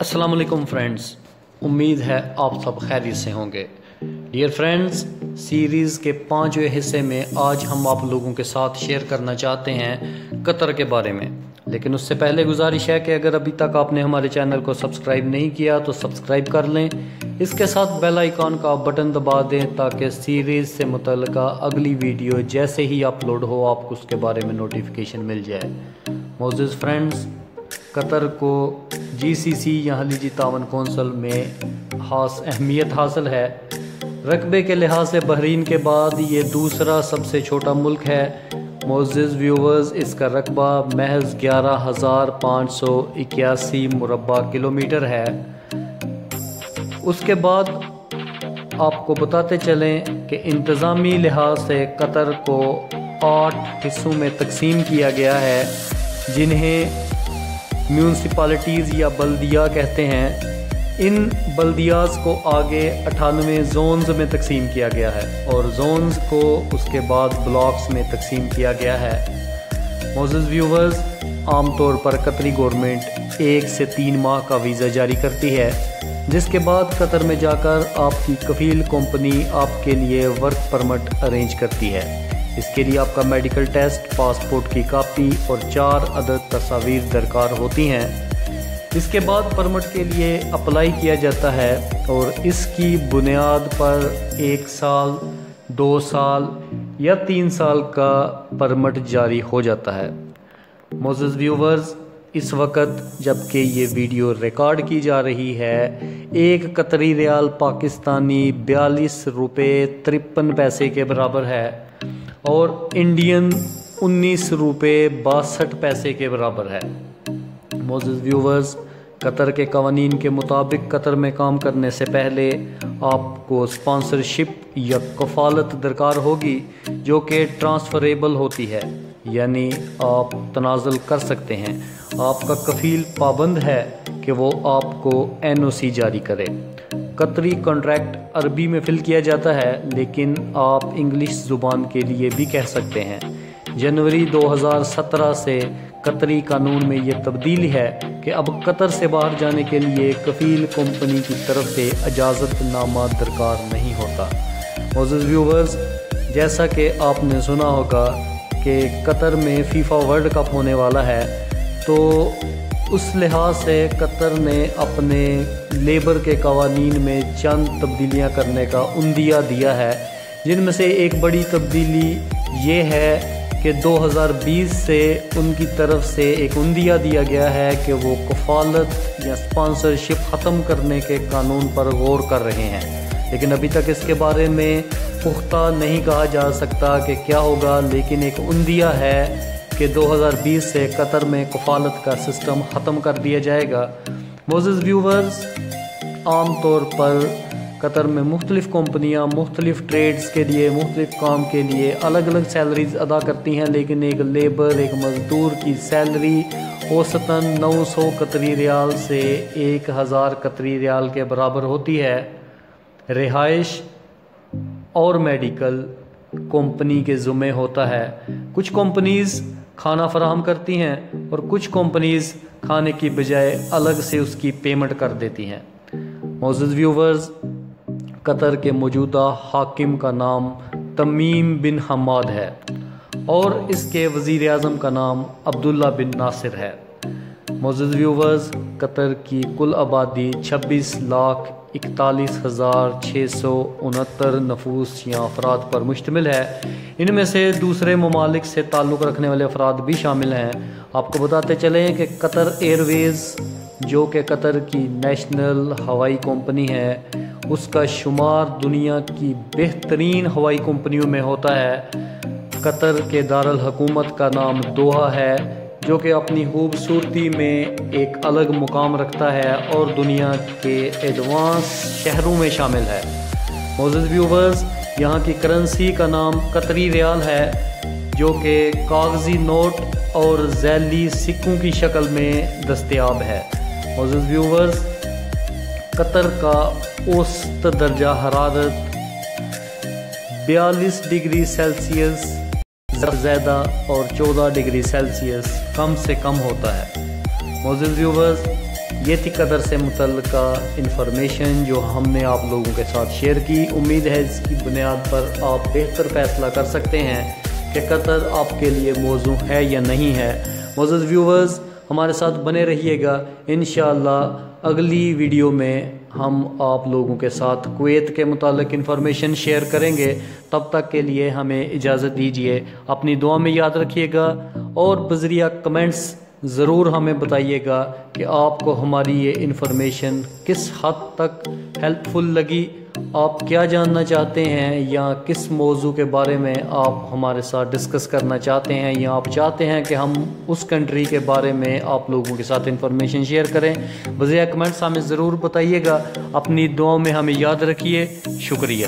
अस्सलाम वालेकुम फ्रेंड्स, उम्मीद है आप सब खैरियत से होंगे। डियर फ्रेंड्स, सीरीज़ के 5वें हिस्से में आज हम आप लोगों के साथ शेयर करना चाहते हैं कतर के बारे में। लेकिन उससे पहले गुजारिश है कि अगर अभी तक आपने हमारे चैनल को सब्सक्राइब नहीं किया तो सब्सक्राइब कर लें। इसके साथ बेल आइकॉन का बटन दबा दें ताकि सीरीज़ से मुतल्लिका अगली वीडियो जैसे ही अपलोड हो आपको उसके बारे में नोटिफिकेशन मिल जाए। मोअज़्ज़िज़ फ्रेंड्स, कतर को GCC या खलीजी तावन कौंसिल में खास अहमियत हासिल है। रकबे के लिहाज से बहरीन के बाद ये दूसरा सबसे छोटा मुल्क है। मोअज़्ज़िज़ व्यूवर्स, इसका रकबा महज 11,581 मुरबा किलोमीटर है। उसके बाद आपको बताते चलें कि इंतज़ामी लिहाज से कतर को 8 हिस्सों में तकसीम किया गया है, जिन्हें म्यूनसिपालिटीज़ या बल्दिया कहते हैं। इन बल्दियाज़ को आगे 98 जोन्स में तकसीम किया गया है और जोन्स को उसके बाद ब्लॉक्स में तकसीम किया गया है। मोअज़्ज़िज़ व्यूवर्स, आमतौर पर कतरी गवर्नमेंट 1 से 3 माह का वीज़ा जारी करती है, जिसके बाद कतर में जाकर आपकी कफील कंपनी आपके लिए वर्क परमिट अरेंज करती है। इसके लिए आपका मेडिकल टेस्ट, पासपोर्ट की कापी और 4 अदद तस्वीर दरकार होती हैं। इसके बाद परमिट के लिए अप्लाई किया जाता है और इसकी बुनियाद पर 1 साल, 2 साल या 3 साल का परमिट जारी हो जाता है। मोअज़्ज़िज़ व्यूवर्स, इस वक्त जबकि ये वीडियो रिकॉर्ड की जा रही है, 1 कतरी रियाल पाकिस्तानी 42 रुपये 53 पैसे के बराबर है और इंडियन 19 रुपये 62 पैसे के बराबर है। मोअज़्ज़िज़ व्यूवर्स, कतर के कवानीन के मुताबिक कतर में काम करने से पहले आपको स्पॉन्सरशिप या कफ़ालत दरकार होगी, जो कि ट्रांसफ़रेबल होती है, यानी आप तनाज़ुल कर सकते हैं। आपका कफ़ील पाबंद है कि वो आपको NOC जारी करे। कतरी कॉन्ट्रैक्ट अरबी में फ़िल किया जाता है, लेकिन आप इंग्लिश ज़ुबान के लिए भी कह सकते हैं। जनवरी 2017 से कतरी कानून में ये तब्दीली है कि अब कतर से बाहर जाने के लिए कफील कंपनी की तरफ से इजाज़तनामा दरकार नहीं होता। मोअज़्ज़िज़ व्यूवर्स, जैसा कि आपने सुना होगा कि कतर में फीफा वर्ल्ड कप होने वाला है, तो उस लिहाज से कतर ने अपने लेबर के कवानीन में चंद तब्दीलियां करने का उंदिया दिया है, जिनमें से एक बड़ी तब्दीली ये है कि 2020 से उनकी तरफ से एक उंदिया दिया गया है कि वो कफ़ालत या स्पॉन्सरशिप ख़त्म करने के कानून पर गौर कर रहे हैं। लेकिन अभी तक इसके बारे में पुख्ता नहीं कहा जा सकता कि क्या होगा, लेकिन एक उंदिया है कि 2020 से कतर में कफ़ालत का सिस्टम ख़त्म कर दिया जाएगा। मोअज़्ज़िज़ व्यूवर्स, आम तौर पर कतर में मुख्तलिफ़ कंपनियां मुख्तलिफ़ ट्रेड्स के लिए, मुख्तलिफ़ काम के लिए अलग अलग सैलरीज अदा करती हैं, लेकिन एक लेबर, एक मज़दूर की सैलरी औसतन 900 कतरी रियाल से 1000 कतरी रियाल के बराबर होती है। रिहाइश और मेडिकल कंपनी के ज़िम्मे होता है। कुछ कंपनीज़ खाना फराहम करती हैं और कुछ कंपनीज़ खाने की बजाय अलग से उसकी पेमेंट कर देती हैं। मोअज़्ज़िज़ व्यूवर्स, कतर के मौजूदा हाकिम का नाम तमीम बिन हमाद है और इसके वज़ीर आज़म का नाम अब्दुल्ला बिन नासिर है। मोअज़्ज़िज़ व्यूवर्स, कतर की कुल आबादी 26,41,669 नफूस या अफराद पर मुश्तमिल है। इनमें से दूसरे ममालिक से ताल्लुक़ रखने वाले अफराद भी शामिल हैं। आपको बताते चलें कि कतर एयरवेज़, जो कि कतर की नेशनल हवाई कंपनी है, उसका शुमार दुनिया की बेहतरीन हवाई कंपनियों में होता है। कतर के दारुल हुकूमत का नाम दोहा है, जो कि अपनी खूबसूरती में एक अलग मुकाम रखता है और दुनिया के एडवांस शहरों में शामिल है। मोअज़्ज़िज़ व्यूवर्स, यहाँ की करेंसी का नाम कतरी रियाल है, जो कि कागज़ी नोट और ज़ैली सिक्कों की शक्ल में दस्तयाब है। मोअज़्ज़िज़ व्यूवर्स, कतर का औसत दर्जा हरारत 42 डिग्री सेल्सियस ज़्यादा और 14 डिग्री सेल्सियस कम से कम होता है। मोअज़्ज़िज़ व्यूवर्स, یہ تھی قطر سے متعلقہ انفارمیشن جو ہم نے آپ لوگوں کے ساتھ شیئر کی۔ امید ہے اس کی بنیاد پر آپ بہتر فیصلہ کر سکتے ہیں کہ قطر آپ کے لیے موضوع ہے یا نہیں ہے۔ معزز ویورز، ہمارے ساتھ بنے رہیے گا، انشاءاللہ اگلی ویڈیو میں ہم آپ لوگوں کے ساتھ کویت کے متعلق انفارمیشن شیئر کریں گے۔ تب تک کے لیے ہمیں اجازت دیجیے، اپنی دعا میں یاد رکھیے گا اور بذریعہ کمنٹس ضرور ہمیں بتائیے گا کہ آپ کو ہماری یہ انفارمیشن کس حد تک ہیلپ فل لگی، آپ کیا جاننا چاہتے ہیں یا کس موضوع کے بارے میں آپ ہمارے ساتھ ڈسکس کرنا چاہتے ہیں، یا آپ چاہتے ہیں کہ ہم اس کنٹری کے بارے میں آپ لوگوں کے ساتھ انفارمیشن شیئر کریں۔ بذریعہ کمنٹس ہمیں ضرور بتائیے گا، اپنی دعاؤں میں ہمیں یاد رکھیے۔ شکریہ۔